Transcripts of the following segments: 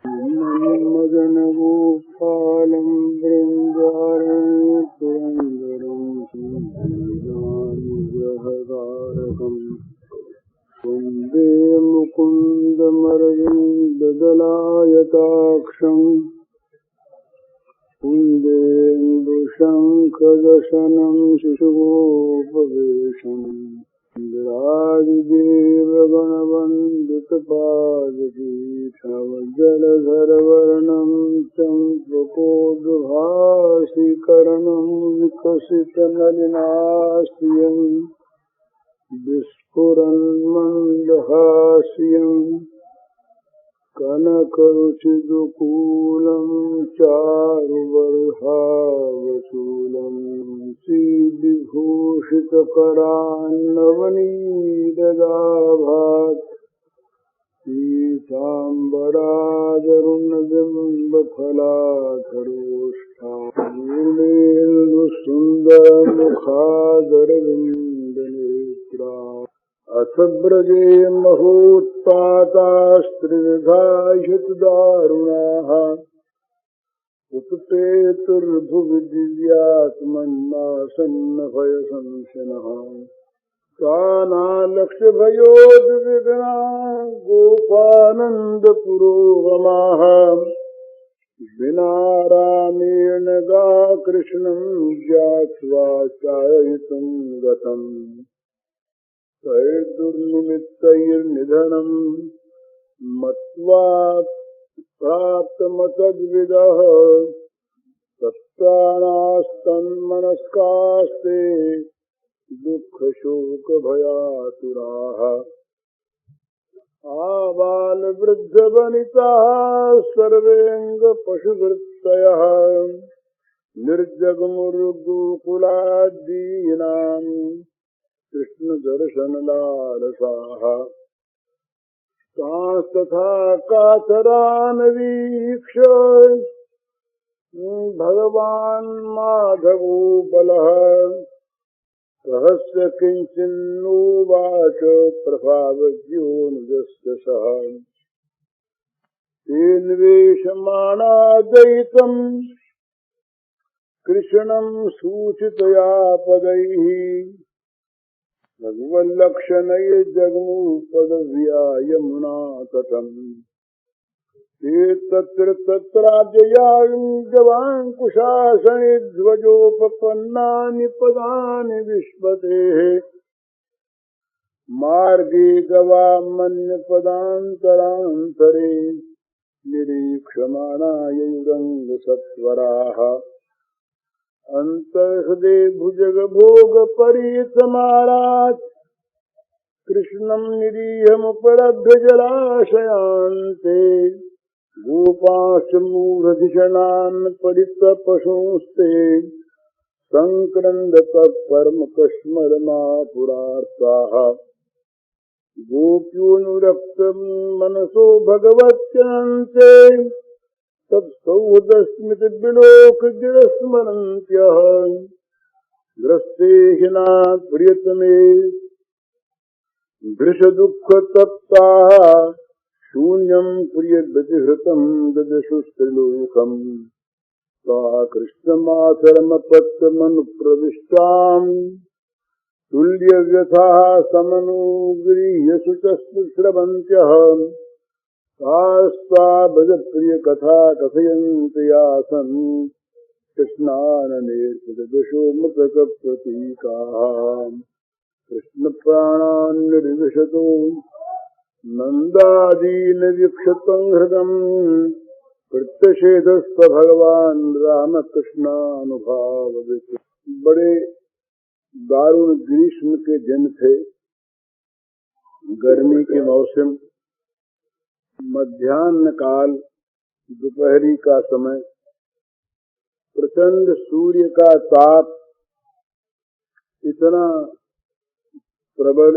मदन गोपालं वृन्दारण्यपुरन्दरं श्रीरामजहदारकं वन्दे मुकुन्दमरविन्ददलायताक्षं कुन्देन्दुशङ्खदशनं शिशुगोपवेशम् जलधरवर्णं चम्पकोद्भाषिकरणं विकसितनलिनाश्रियं विस्फुरन्मन्दहास्यं कनकरुचिदुकूलं चारुबर्हावचूलं श्रीविभूषितकरान्नवनीरदाभात् पीताम्बराजरुणबिम्बफलाधरोष्ठाङ्गुलीर्दुसुन्दरमुखादरविन्दनेत्रा अथ व्रजे महोत्पातास्त्रिविधाहितदारुणाः उत्पेतुर्भुवि दिव्यात्मन्नासन्नभयसंशनः कानालक्ष्यभयोद्विग्ना गोपानन्दपुरोगमाः विना रामेण गा कृष्णं ज्ञात्वा चाययितुं गतम् तैर्दुर्निमित्तैर्निधनं मत्वा प्राप्तमतद्विदः तत्प्राणास्तन्मनस्कास्ते दुःखशोकभयातुराः आबालवृद्धवनिताः सर्वेऽङ्गपशुवृत्तयः निर्जगमुर्गोकुलाद्दीनाम् कृष्णदर्शनलालसाः तांस्तथा कातरान् वीक्ष्य भगवान् माधवो बलः सहस्य किञ्चिन्नुवाच प्रभावज्योनुजस्य सह तेन्वेषमाणादयितम् कृष्णं सूचितया पदैः भगवल्लक्षणैर्जगमुपदव्या यमुना तटम् ते तत्राजयायुञ्जवाङ्कुशासने ध्वजोपपन्नानि पदानि विश्वतेः मार्गे गवामन्यपदान्तरान्तरे निरीक्षमाणा ययुरङ्गसत्वराः अन्तर्हृदे भुजगभोगपरीतमारात् कृष्णं निरीहमुपलभ्य जलाशयान्ते गोपाश्च मूढधिषणान् परितपशुंस्ते सङ्क्रन्दतः परमकश्मलमापुरार्ताः गोप्योऽनुरक्तं मनसो भगवत्यन्ते तत्सौहृदस्मितविलोकगिरस्मरन्त्यः ग्रस्ते हिना प्रियतमे भृशदुःखतप्ताः शून्यं प्रियव्यतिहृतं ददशुस्त्रिलोकम् सा कृष्णमातरमपत्रमनुप्रविष्टाम् तुल्यव्यथाः समनुगृह्यसु च श्रवन्त्यः तास्ता भजप्रियकथा कथयन्त्यासन् कृष्णाननेर्षदशोमृतकप्रतीकाः कृष्णप्राणान् निर्विशतो नन्दादीन वीक्षतं हृदम् प्रत्यषेधस्थ भगवान् रामकृष्णानुभाववित्। बड़े दारुण ग्रीष्म के दिन थे। गर्मी के मौसम, मध्याह्न काल, दोपहरी का समय, प्रचंड सूर्य का ताप इतना प्रबल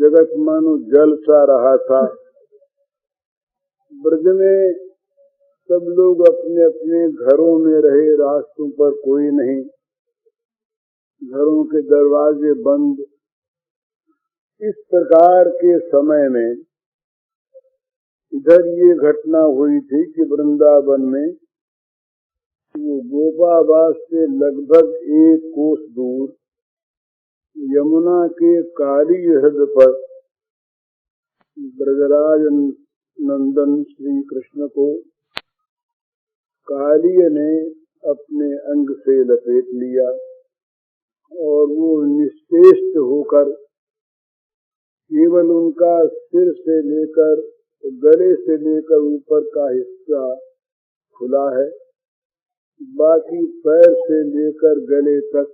जगत मानो जल सा रहा था। ब्रज में सब लोग अपने अपने घरों में रहे, रास्तों पर कोई नहीं, घरों के दरवाजे बंद। इस प्रकार के समय में इधर ये घटना हुई थी कि वृंदावन में वो गोपावास से लगभग 1 कोस दूर यमुना के काली हृद पर ब्रजराज नंदन श्री कृष्ण को कालिय ने अपने अंग से लपेट लिया और वो निश्चेष्ट होकर केवल उनका सिर से लेकर गले से लेकर ऊपर का हिस्सा खुला है, बाकी पैर से लेकर गले तक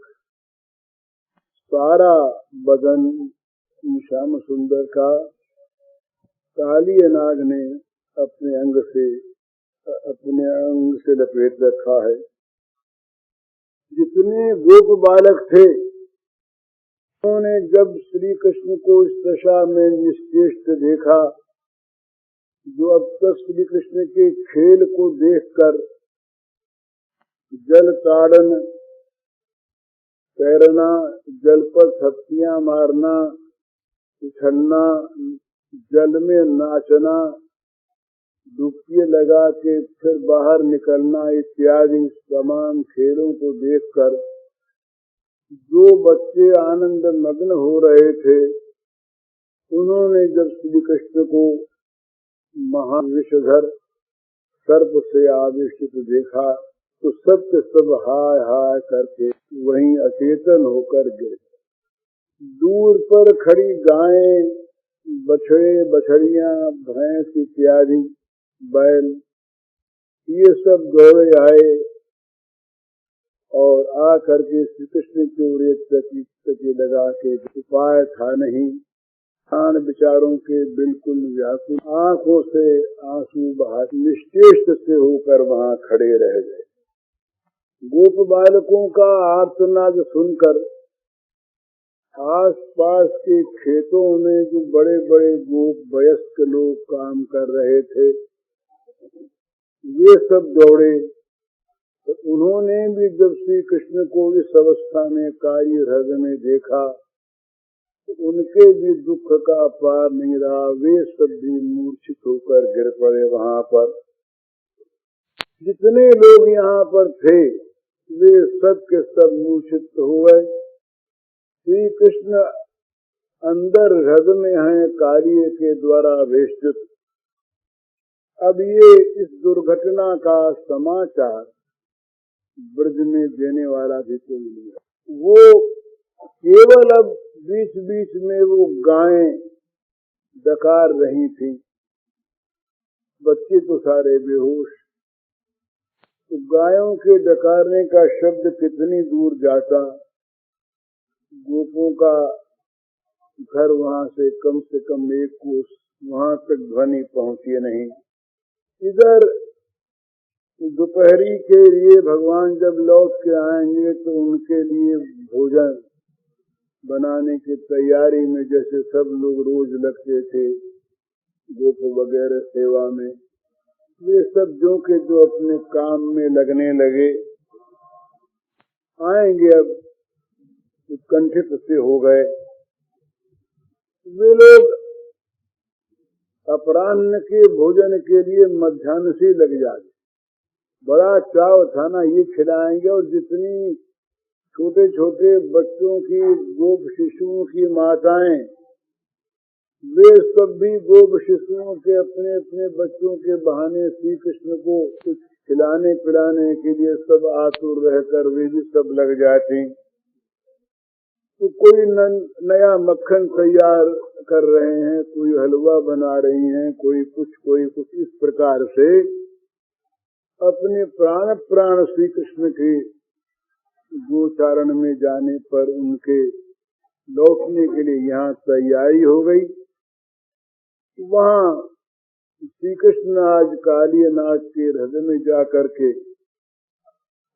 सारा बदन श्याम सुंदर का कालिय नाग ने अपने अंग से लपेट रखा है। जितने गोप बालक थे उन्होंने जब श्री कृष्ण को इस दशा में निश्चेष्ट देखा, जो अब तक श्री कृष्ण के खेल को देखकर जल ताड़न, तैरना, जल पर थपकियां मारना, उछलना, जल में नाचना, डुबकी लगा के फिर बाहर निकलना इत्यादि तमाम खेलों को देखकर जो बच्चे आनंद मग्न हो रहे थे, उन्होंने जब श्री कृष्ण को महाविषधर सर्प से आविष्ट देखा तो सब के सब हाय हाय करके वहीं अचेतन होकर गिरे। दूर पर खड़ी गायें, बछड़े, बछड़ियां, भैंस इत्यादि, बैल, ये सब दौड़े आए और आ करके श्री कृष्ण की ओर एक लगा के, उपाय था नहीं, प्राण विचारों के बिल्कुल व्याकुल, आंखों से आंसू बहा निश्चेष्ट से होकर वहां खड़े रह गए। गोप बालकों का आर्तनाद सुनकर आस पास के खेतों में जो बड़े बड़े गोप वयस्क लोग काम कर रहे थे, ये सब दौड़े। तो उन्होंने भी जब श्री कृष्ण को इस अवस्था में काली हृदय में देखा तो उनके भी दुख का पार नहीं रहा, वे सब भी मूर्छित होकर गिर पड़े। वहां पर जितने लोग यहाँ पर थे वे सब के सब मूर्छित हो गए। श्री कृष्ण अंदर हृदय में हैं, कालिय के द्वारा वेष्टित। अब ये इस दुर्घटना का समाचार ब्रज में देने वाला भी कोई नहीं है। वो केवल अब बीच बीच में वो गायें डकार रही थी, बच्चे तो सारे बेहोश। तो गायों के डकारने का शब्द कितनी दूर जाता, गोपों का घर वहां से कम 1 कोस वहां तक ध्वनि पहुंची नहीं। इधर दोपहरी के लिए भगवान जब लौट के आएंगे तो उनके लिए भोजन बनाने की तैयारी में जैसे सब लोग रोज लगते थे गोप वगैरह सेवा में, वे सब जो के जो अपने काम में लगने लगे। आएंगे अब उत्कंठित से हो गए। वे लोग अपराह्न के भोजन के लिए मध्याह्न से लग जाते, बड़ा चाव था ना ये खिलाएंगे। और जितनी छोटे छोटे बच्चों की गोप शिशुओं की माताएं, वे सब भी गोप शिशुओं के अपने अपने बच्चों के बहाने श्री कृष्ण को कुछ खिलाने पिलाने के लिए सब आतुर रहकर वे भी सब लग जाती। तो कोई नया मक्खन तैयार कर रहे हैं, कोई हलवा बना रही हैं, कोई कुछ इस प्रकार से अपने प्राण श्री कृष्ण के गोचारण में जाने पर उनके लौटने के लिए यहाँ तैयारी हो गई। वहाँ श्री कृष्ण आज कालिय नाग के हृदय में जा करके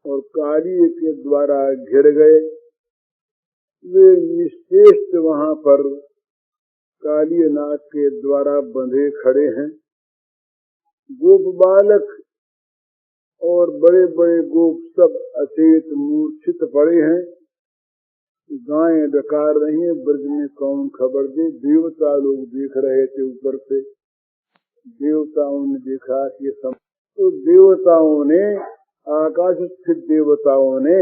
और कालिय के द्वारा घिर गए। वे निश्चेष्ट वहां पर कालिय नाग के द्वारा बंधे खड़े हैं। गोप बालक और बड़े बड़े गोप सब अचेत मूर्छित पड़े हैं। गायें डकार रही हैं, ब्रज में कौन खबर दे। देवता लोग देख रहे थे ऊपर से, देवताओं ने देखा कि तो देवताओं ने, आकाश स्थित देवताओं ने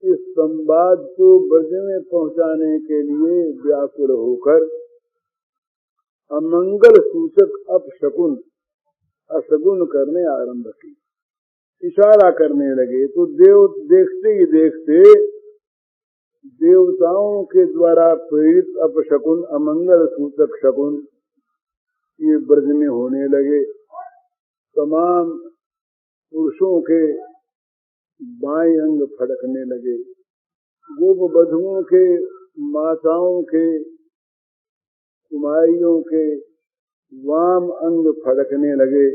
इस संवाद को ब्रज में पहुंचाने के लिए व्याकुल होकर अमंगल सूचक अपशकुन, असगुन करने आरंभ की, इशारा करने लगे। तो देव देखते ही देखते देवताओं के द्वारा प्रेरित अपशकुन, अमंगल सूचक शकुन ये ब्रज में होने लगे। तमाम पुरुषों के बाएं अंग फड़कने लगे, गोप बधुओं के, माताओं के, कुमारियों के वाम अंग फड़कने लगे।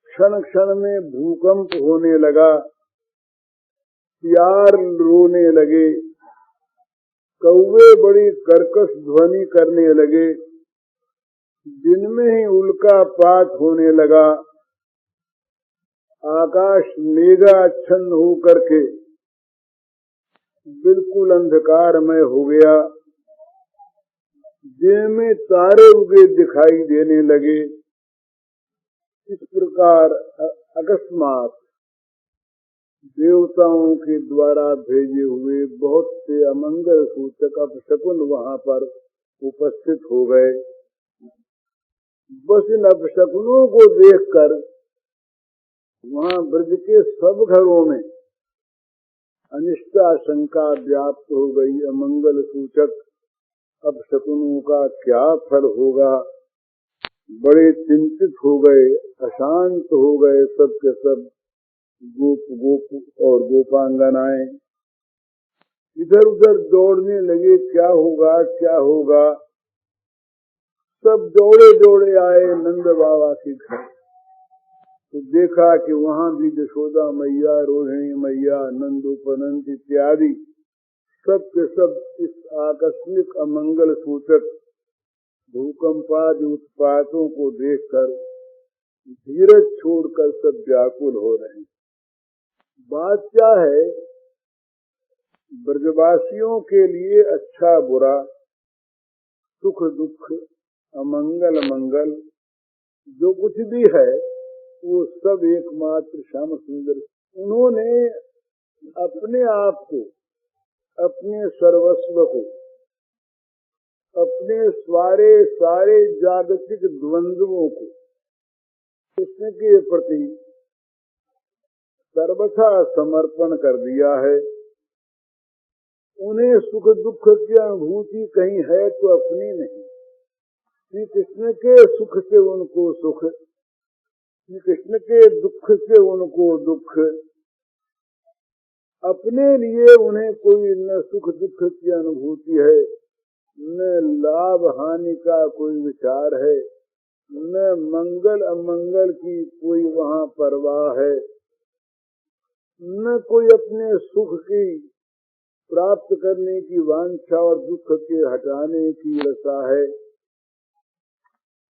क्षण क्षण में भूकंप होने लगा, सियार रोने लगे, कौवे बड़ी कर्कश ध्वनि करने लगे, दिन में ही उल्कापात होने लगा, आकाश मेघाच्छन्न होकर के बिल्कुल अंधकारमय हो गया, दिन में तारे उगे दिखाई देने लगे। इस प्रकार अकस्मात देवताओं के द्वारा भेजे हुए बहुत से अमंगल सूचक अपशकुन वहां पर उपस्थित हो गए। बस इन अपशकुनों को देखकर वहां ब्रज के सब घरों में अनिष्टाशंका व्याप्त हो गई। अमंगल सूचक अपशकुनों का क्या फल होगा, बड़े चिंतित हो गए, अशांत हो गए सब के सब गोप और गोपांगनाएं इधर उधर दौड़ने लगे, क्या होगा क्या होगा। सब दौड़े दौड़े आए नंद बाबा के घर, तो देखा कि वहां भी यशोदा मैया, रोहिणी मैया, नंदोपनंद इत्यादि सब के सब इस आकस्मिक अमंगल सूचक भूकंपादि उत्पातों को देखकर धीरज छोड़कर सब व्याकुल हो रहे हैं। बात क्या है, ब्रजवासियों के लिए अच्छा बुरा, सुख दुख, अमंगल मंगल जो कुछ भी है वो सब एकमात्र श्याम सुंदर। उन्होंने अपने आप को, अपने सर्वस्व को, अपने सारे जागतिक द्वंद्वों को कृष्ण के प्रति सर्वथा समर्पण कर दिया है। उन्हें सुख दुख की अनुभूति कहीं है तो अपनी नहीं, श्री कृष्ण के सुख से उनको सुख, श्री कृष्ण के दुख से उनको दुख। अपने लिए उन्हें कोई न सुख दुख की अनुभूति है, न लाभ हानि का कोई विचार है, न मंगल अमंगल की कोई वहाँ परवाह है, न कोई अपने सुख की प्राप्त करने की वांछा और दुख के हटाने की रसा है।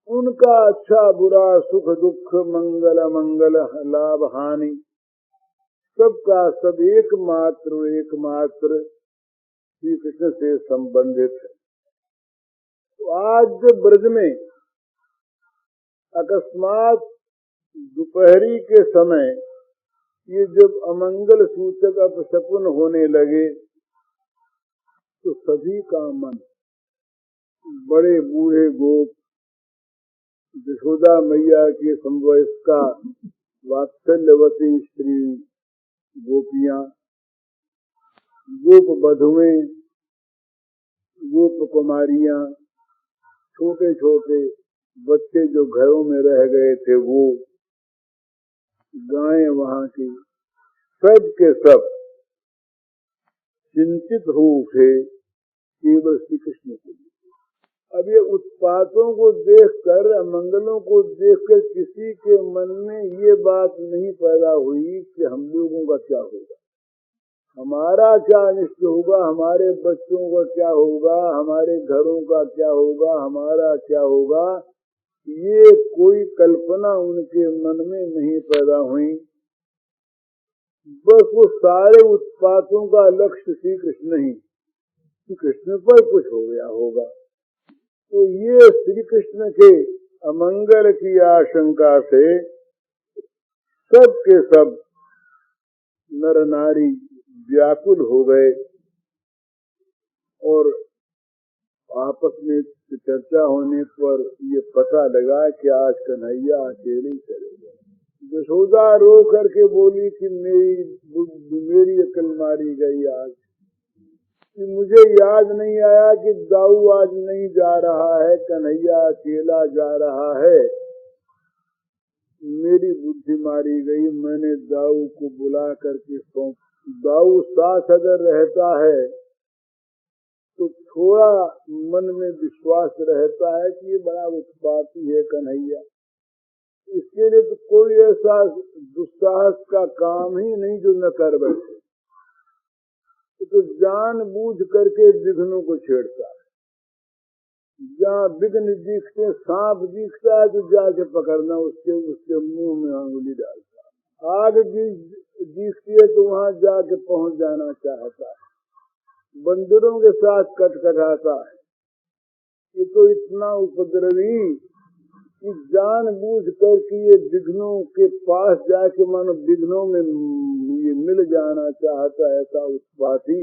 उनका अच्छा बुरा, सुख दुख, मंगल अमंगल, लाभ हानि सबका सब एकमात्र श्री कृष्ण से संबंधित है। तो आज ब्रज में अकस्मात दोपहरी के समय ये जब अमंगल सूचक अपशकुन होने लगे तो सभी का मन, बड़े बूढ़े गोप, यशोदा मैया के समवयस्का वात्सल्यवती स्त्री गोपियां, गोप बधुएं, गोप कुमारियां, छोटे छोटे बच्चे जो घरों में रह गए थे वो, गायें वहां की, सब के सब चिंतित हो उठे केवल श्री कृष्ण के लिए। अब ये उत्पातों को देखकर, अमंगलों को देखकर किसी के मन में ये बात नहीं पैदा हुई कि हम लोगों का क्या होगा, हमारा क्या अनिष्ट होगा, हमारे बच्चों का क्या होगा, हमारे घरों का क्या होगा, हमारा क्या होगा। ये कोई कल्पना उनके मन में नहीं पैदा हुई। बस वो सारे उत्पातों का लक्ष्य श्री कृष्ण ही, श्री कृष्ण पर कुछ हो गया होगा। तो ये श्री कृष्ण के अमंगल की आशंका से सब के सब नर नारी व्याकुल हो गए और आपस में चर्चा होने पर ये पता लगा कि आज कन्हैया अकेले ही चलेगा। यशोदा रो करके बोली कि मेरी अकल मारी गई आज, कि मुझे याद नहीं आया कि दाऊ आज नहीं जा रहा है, कन्हैया अकेला जा रहा है। मेरी बुद्धि मारी गई, मैंने दाऊ को बुला करके सौंप। दाऊ साथ अगर रहता है तो थोड़ा मन में विश्वास रहता है कि ये बड़ा उत्पाती है कन्हैया, इसके लिए तो कोई ऐसा दुस्साहस का काम ही नहीं जो न कर बैठे। तो जान बूझ करके विघ्नों को छेड़ता है। जहाँ विघ्न दिखते, सांप दिखता है तो जाके पकड़ना, उसके मुंह में अंगुली डालता। आग दिखती है तो वहां जाके पहुंच जाना चाहता है। बंदरों के साथ कटकटाता है। ये तो इतना उपद्रवी कि जान बूझ कर कि ये विघ्नों के पास जाके मानो विघ्नों में ये मिल जाना चाहता है, ऐसा उत्पाती।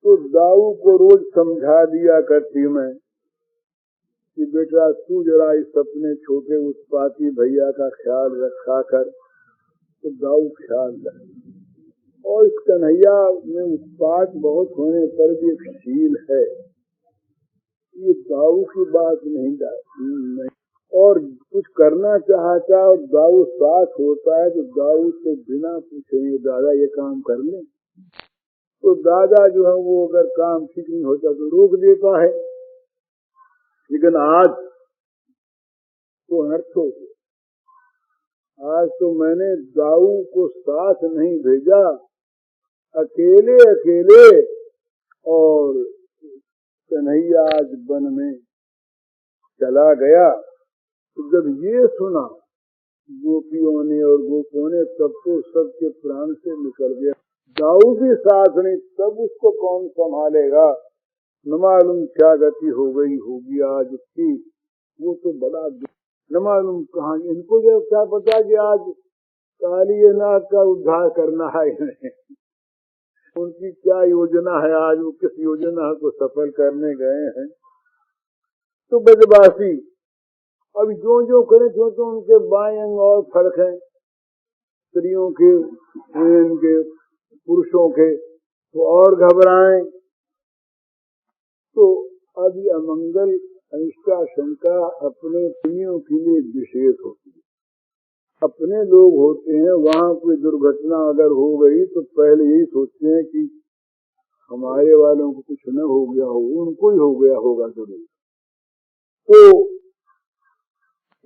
तो दाऊ को रोज समझा दिया करती मैं कि बेटा तू जरा इस अपने छोटे उत्पाती भैया का ख्याल रखा कर, तो दाऊ ख्याल रखे। और इस कन्हैया में उत्पात बहुत होने पर भी एक शील है, ये दाऊ की बात नहीं। और कुछ करना चाहता और दाऊ साथ होता है तो दाऊ से बिना पूछे दादा ये काम कर ले, तो दादा जो है वो अगर काम ठीक नहीं होता तो रोक देता है। लेकिन आज तो अर्थ हो गया, आज तो मैंने दाऊ को साथ नहीं भेजा, अकेले अकेले, और कन्हैया आज वन में चला गया। तो जब ये सुना गोपियों ने और गोपों ने तब तो सबके प्राण से निकल गया। दाऊ भी साथ नहीं, तब उसको कौन संभालेगा? न मालूम क्या गति हो गई होगी आज उसकी। वो तो बड़ा न मालूम कहाँ, इनको जब क्या पता कि आज कालीनाथ का उद्धार करना है इन्हें। उनकी क्या योजना है, आज वो किस योजना को सफल करने गए हैं। तो ब्रजवासी अब जो करें तो उनके बाएं अंग और फर्क है, स्त्रियों के, इनके पुरुषों के, तो और घबराएं। तो अभी अमंगल अनिष्टा शंका अपने प्रियों के लिए विशेष होती है। अपने लोग होते हैं, वहाँ कोई दुर्घटना अगर हो गई तो पहले यही सोचते हैं कि हमारे वालों को कुछ न हो गया हो, उनको ही हो गया होगा जरूर। तो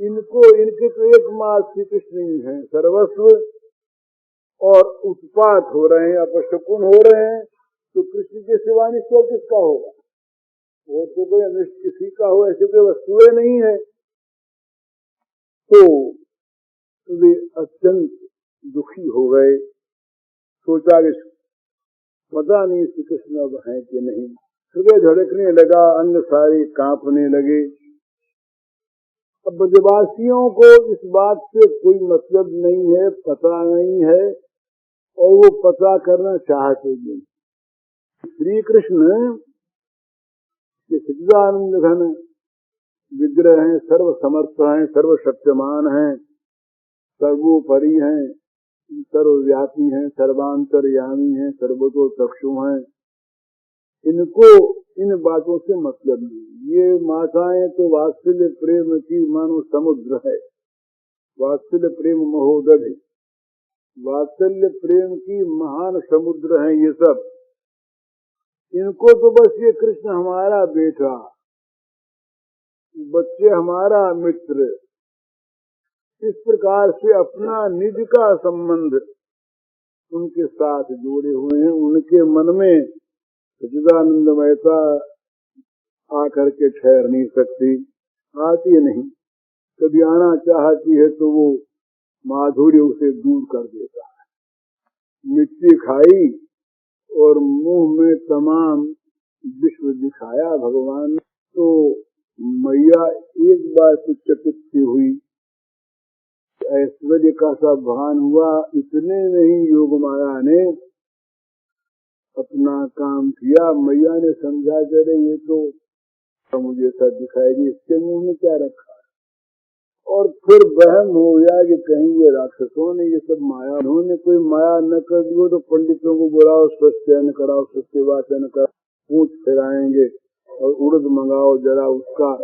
इनके तो एकमात्र श्री कृष्ण ही है सर्वस्व, और उत्पात हो रहे हैं, अपशकुन हो रहे हैं, तो कृष्ण के सिवा निश्चय किसका होगा? वो तो कोई अनिष्ट किसी का हो ऐसे कोई वस्तुएं नहीं है। तो वे अत्यंत दुखी हो गए। सोचा कि पता नहीं श्री कृष्ण अब है कि नहीं। हृदय धड़कने लगा, अंग सारे कांपने लगे। अब ब्रजवासियों को इस बात से कोई मतलब नहीं है, पता नहीं है, और वो पता करना चाहते नहीं। श्री कृष्ण के सच्चिदानंद घन विग्रह हैं, सर्व समर्थ हैं, सर्वशक्तिमान हैं, सर्वोपरि हैं, सर्वव्यापी हैं, सर्वांतर्यामी हैं, सर्वतो चक्षु हैं। इनको इन बातों से मतलब नहीं। ये माताएं तो वात्सल्य प्रेम की मानो समुद्र है, वात्सल्य प्रेम महोदधि, वात्सल्य प्रेम की महान समुद्र हैं ये सब। इनको तो बस ये कृष्ण हमारा बेटा, बच्चे हमारा मित्र, इस प्रकार से अपना निज का संबंध उनके साथ जोड़े हुए हैं। उनके मन में सच्चिदानंदमयता आकर के ठहर नहीं सकती, आती नहीं। कभी आना चाहती है तो वो माधुर्य उसे दूर कर देता है। मिट्टी खाई और मुंह में तमाम विश्व दिखाया भगवान ने। तो मैया एक बार तो चकित सी हुई, ऐश्वर्य का सा भान हुआ, इतने में ही योग माया ने अपना काम किया। मैया ने समझा करे ये तो मुझे ऐसा दिखाई दी, इसके मुंह में क्या रखा, और फिर वहम हो गया कि कहीं ये राक्षसों ने ये सब माया, उन्होंने कोई माया न कर दी हो तो पंडितों को बुलाओ, स्वस्त्यन कराओ, स्वस्तिवाचन कर, पूछ फिराएंगे और उड़द मंगाओ, जरा उसका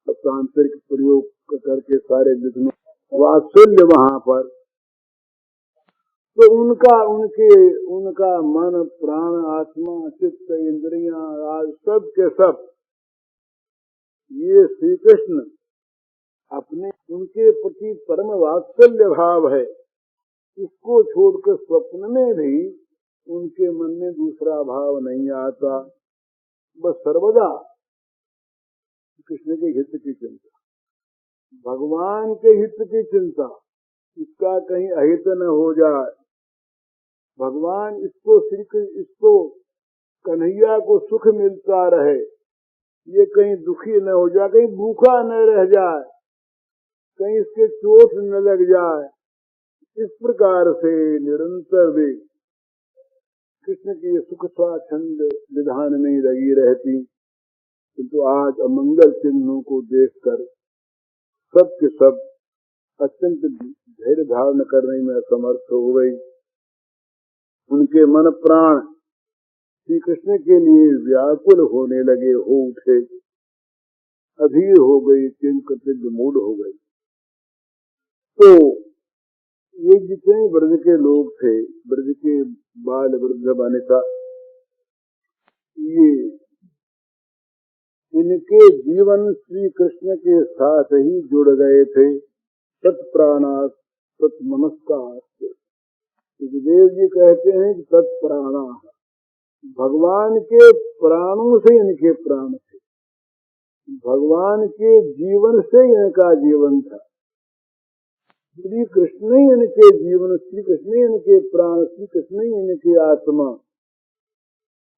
तांत्रिक प्रयोग करके सारे विघ्नों, वात्सल्य वहां पर। तो उनका मन प्राण आत्मा चित्त इंद्रियां आज सब के सब ये श्री कृष्ण अपने उनके प्रति परम वात्सल्य भाव है, इसको छोड़कर स्वप्न में भी उनके मन में दूसरा भाव नहीं आता, बस सर्वदा कृष्ण के हित की चिंता, भगवान के हित की चिंता, इसका कहीं अहित न हो जाए, भगवान इसको कन्हैया को सुख मिलता रहे, ये कहीं दुखी न हो जाए, कहीं भूखा न रह जाए, कहीं इसके चोट न लग जाए, इस प्रकार से निरंतर वे कृष्ण की सुख स्वाच्छंद विधान में लगी रहती। किंतु आज अमंगल चिन्हों को देखकर सब के सब अत्यंत धैर्य धारण करने में असमर्थ हो गई। उनके मन प्राण श्री कृष्ण के लिए व्याकुल होने लगे, हो उठे, अधीर हो गई, चिंतित मूड हो गई। तो ये जितने ब्रज के लोग थे, ब्रज के बाल वृद्ध बालिका, ये इनके जीवन श्री कृष्ण के साथ ही जुड़ गए थे। सत्प्राणात् सत्मनस्कात्, सुखदेव जी कहते हैं कि सत्प्राणा, भगवान के प्राणों से इनके प्राण थे, भगवान के जीवन से इनका जीवन था। श्री कृष्ण ही इनके जीवन, श्री कृष्ण ही इनके प्राण, श्री कृष्ण ही इनकी आत्मा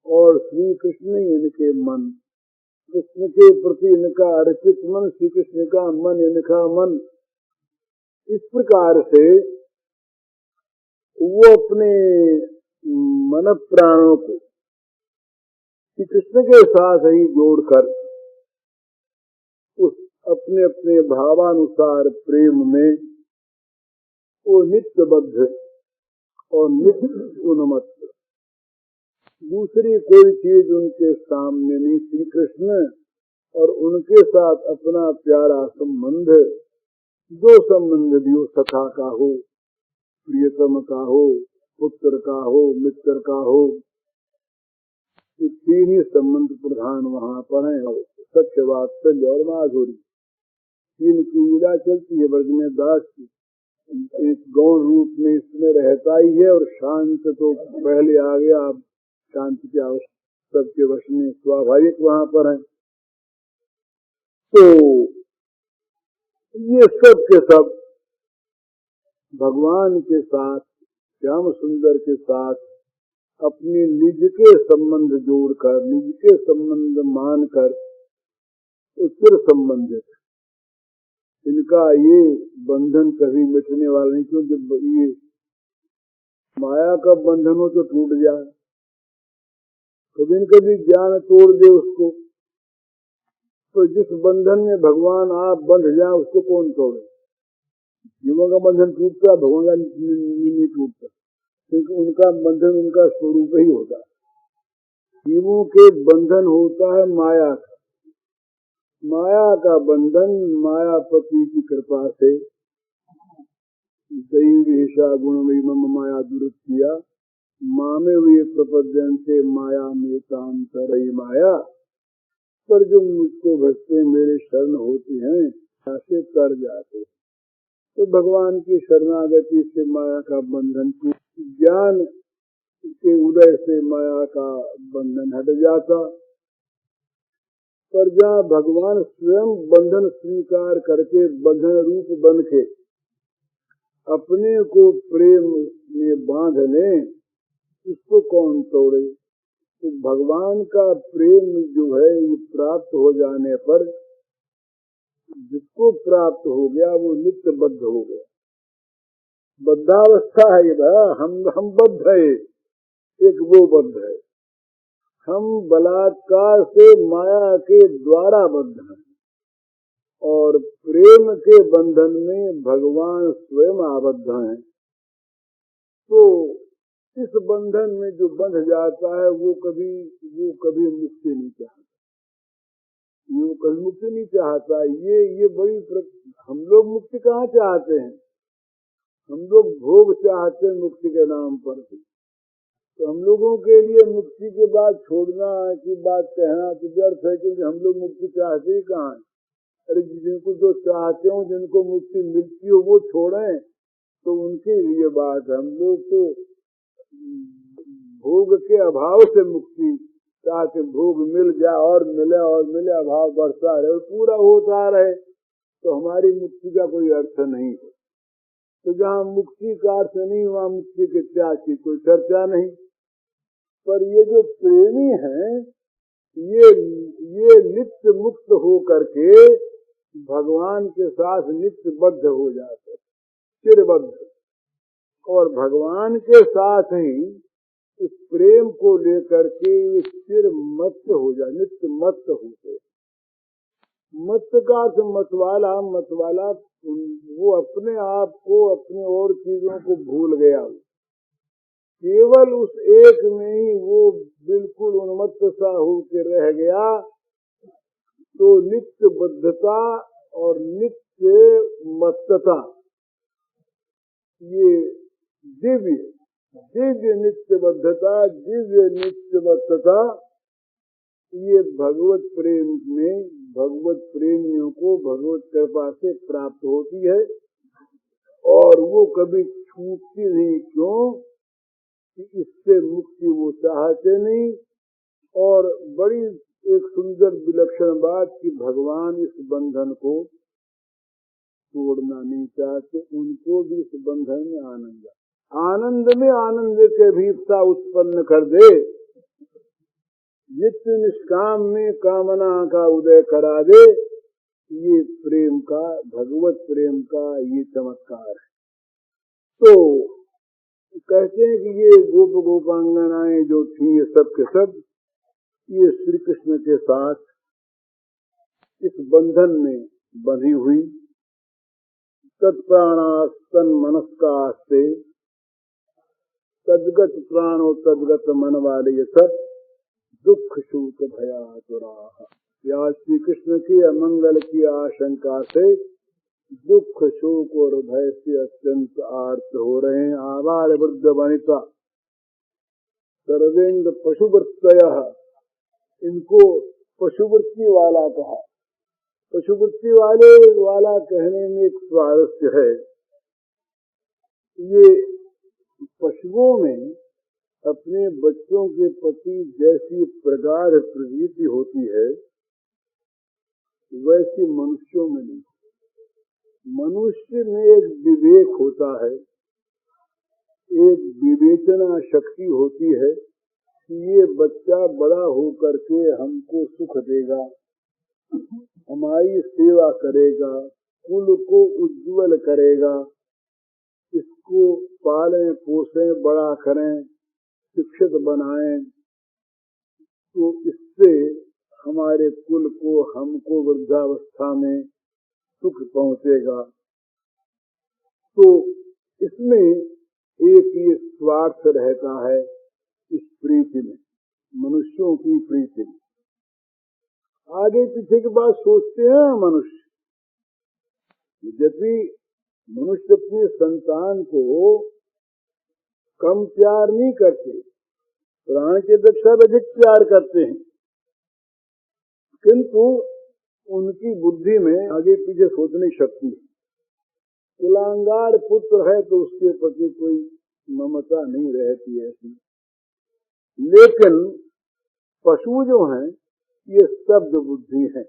और श्री कृष्ण ही इनके मन। कृष्ण के प्रति इनका अर्पित मन, श्री कृष्ण का मन इनका मन। इस प्रकार से वो अपने मन प्राणों को श्री कृष्ण के साथ ही जोड़कर उस अपने अपने भावानुसार प्रेम में वो नित्यबद्ध और नित्य उन्मत्त, दूसरी कोई चीज उनके सामने नहीं। श्री कृष्ण और उनके साथ अपना प्यारा संबंध, जो संबंध भी हो, सखा का हो, प्रियतम का हो, पुत्र का हो, मित्र का हो, ये तीन ही संबंध प्रधान वहां पर है। सत्य, वात्सल्य और माधुरी, तीन की लीला चलती है। ब्रज में दास एक गौण रूप में इसमें रहता ही है, और शांत तो पहले आ गया, अब शांति की आवश्यकता सबके वश में स्वाभाविक वहां पर है। तो ये सब के सब भगवान के साथ, श्याम सुंदर के साथ अपने निज के संबंध जोड़कर, निज के संबंध मानकर स्थिर संबंधित, इनका ये बंधन कभी मिटने वाला नहीं। क्योंकि ये माया का बंधन हो तो टूट जाए, कभी न कभी ज्ञान तोड़ दे उसको, तो जिस बंधन में भगवान आप बंध जाए उसको कौन तोड़े। जीवों का बंधन टूटता, भगवान का नहीं टूटता, क्योंकि उनका बंधन उनका स्वरूप ही होता है। जीवों के बंधन होता है माया का, माया का बंधन मायापति की कृपा से, दैवेशा गुण मम माया दुरुत्या मामे वे प्रपद्यन्ते माया में तांतरई माया। पर जो मुझको भजते मेरे शरण होते हैं ऐसे कर जाते, तो भगवान की शरणागति से माया का बंधन टूट, ज्ञान के उदय से माया का बंधन हट जाता। पर जहाँ भगवान स्वयं बंधन स्वीकार करके बंधन रूप बन के अपने को प्रेम में बांध ले, उसको कौन तोड़े। तो भगवान का प्रेम जो है ये प्राप्त हो जाने पर जिसको प्राप्त हो गया वो नित्य बद्ध हो गया। बद्धावस्था है ये, हम बद्ध है, एक वो बद्ध है। हम बलात्कार से माया के द्वारा बद्ध हैं और प्रेम के बंधन में भगवान स्वयं आबद्ध हैं। तो इस बंधन में जो बंध जाता है वो कभी मुक्ति नहीं चाहता, वो कभी मुक्ति नहीं चाहता। ये बड़ी हम लोग मुक्ति कहाँ चाहते हैं? हम लोग भोग चाहते हैं मुक्ति के नाम पर। तो हम लोगों के लिए मुक्ति के बाद छोड़ना की बात कहना तो व्यर्थ है, क्योंकि हम लोग मुक्ति चाहते ही कहाँ है। अरे जिनको जो चाहते हो, जिनको मुक्ति मिलती हो वो छोड़ें तो उनके लिए बात है। हम लोग तो भोग के अभाव से मुक्ति चाहते, भोग मिल जाए और मिले, अभाव बढ़ता रहे, पूरा होता रहे, तो हमारी मुक्ति का कोई अर्थ नहीं है। तो जहाँ मुक्ति का अर्थ नहीं वहाँ मुक्ति के त्याग की कोई चर्चा नहीं। पर ये जो प्रेमी हैं ये नित्य मुक्त हो करके भगवान के साथ नित्य बद्ध हो जाते, चिरबद्ध, और भगवान के साथ ही इस प्रेम को लेकर के चिर मत्त हो जाए, नित्य मत्त होते। मत्त का अर्थ मतवाला वो अपने आप को, अपने और चीजों को भूल गया, केवल उस एक में ही वो बिल्कुल उन्मत्त सा होकर रह गया। तो नित्य बद्धता और नित्य मत्तता, ये दिव्य नित्य बद्धता, दिव्य नित्य मत्तता, ये भगवत प्रेम में भगवत प्रेमियों को भगवत कृपा से प्राप्त होती है और वो कभी छूटती नहीं। क्यों? कि इससे मुक्ति वो चाहते नहीं। और बड़ी एक सुंदर विलक्षण बात कि भगवान इस बंधन को तोड़ना नहीं चाहते, उनको भी इस बंधन में आनंद में आनंद के भीपता उत्पन्न कर दे, नित्य निष्काम में कामना का उदय करा दे। ये प्रेम का, भगवत प्रेम का ये चमत्कार है। तो कहते हैं कि ये गोप गोपांगनाएं जो थी ये सब के सब ये श्री कृष्ण के साथ इस बंधन में बंधी हुई, तत्प्राणास्तन मनस्कास्ते, तद्गत प्राण और तद्गत मन वाले ये सब दुख शोक भयातुराः। या श्री कृष्ण की अमंगल की आशंका से दुख शोक और भय से अत्यंत आर्त हो रहे हैं। आबाल वृद्ध वनिता सर्वेंद्र पशुवृत्तयः, इनको पशुवृत्ति वाला कहा। पशुवृत्ति वाला कहने में एक स्वारस्य है। ये पशुओं में अपने बच्चों के प्रति जैसी प्रगाढ़ प्रीति होती है वैसी मनुष्यों में नहीं। मनुष्य में एक विवेक होता है, एक विवेचना शक्ति होती है कि ये बच्चा बड़ा होकर के हमको सुख देगा, हमारी सेवा करेगा, कुल को उज्जवल करेगा, इसको पालें पोसें बड़ा करें, शिक्षित बनाएं, तो इससे हमारे कुल को, हमको वृद्धावस्था में सुख पहुंचेगा। तो इसमें एक ये स्वार्थ रहता है इस प्रीति में, मनुष्यों की प्रीति में। आगे पीछे की बात सोचते हैं मनुष्य, जब भी मनुष्य अपने संतान को कम प्यार नहीं करते, प्राण के अपेक्षा अधिक प्यार करते हैं, किंतु उनकी बुद्धि में आगे पीछे सोचने शक्ति है। कुलांगार पुत्र है तो उसके प्रति कोई ममता नहीं रहती ऐसी। लेकिन पशु जो हैं ये शब्द बुद्धि है,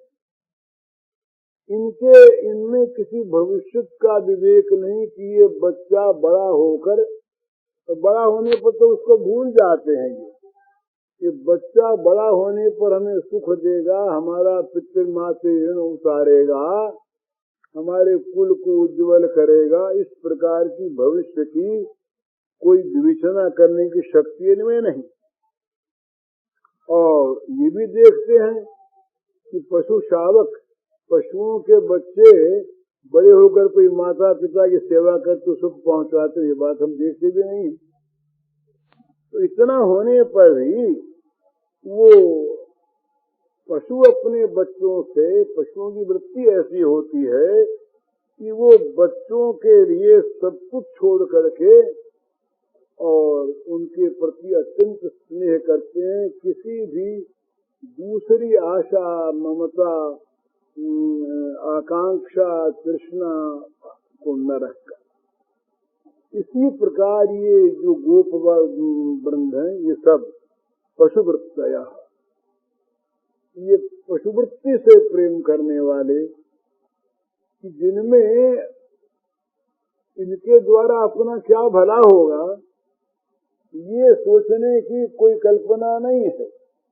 इनमें किसी भविष्य का विवेक नहीं कि ये बच्चा बड़ा होकर, तो बड़ा होने पर तो उसको भूल जाते हैं। ये बच्चा बड़ा होने पर हमें सुख देगा, हमारा पितृ मातृ ऋण उतारेगा, हमारे कुल को उज्जवल करेगा, इस प्रकार की भविष्य की कोई विवेचना करने की शक्ति इनमें नहीं। और ये भी देखते हैं कि पशु शावक, पशुओं के बच्चे बड़े होकर कोई माता पिता की सेवा करते सुख पहुंचाते, ये बात हम देखते भी नहीं। तो इतना होने पर भी वो पशु अपने बच्चों से, पशुओं की वृत्ति ऐसी होती है कि वो बच्चों के लिए सब कुछ छोड़ करके और उनके प्रति अत्यंत स्नेह करते हैं, किसी भी दूसरी आशा, ममता, आकांक्षा, तृष्णा को न रखकर। इसी प्रकार ये जो गोप वृंद हैं, ये सब पशुवृत्तया, ये पशुवृत्ति से प्रेम करने वाले, कि जिनमें इनके द्वारा अपना क्या भला होगा ये सोचने की कोई कल्पना नहीं है।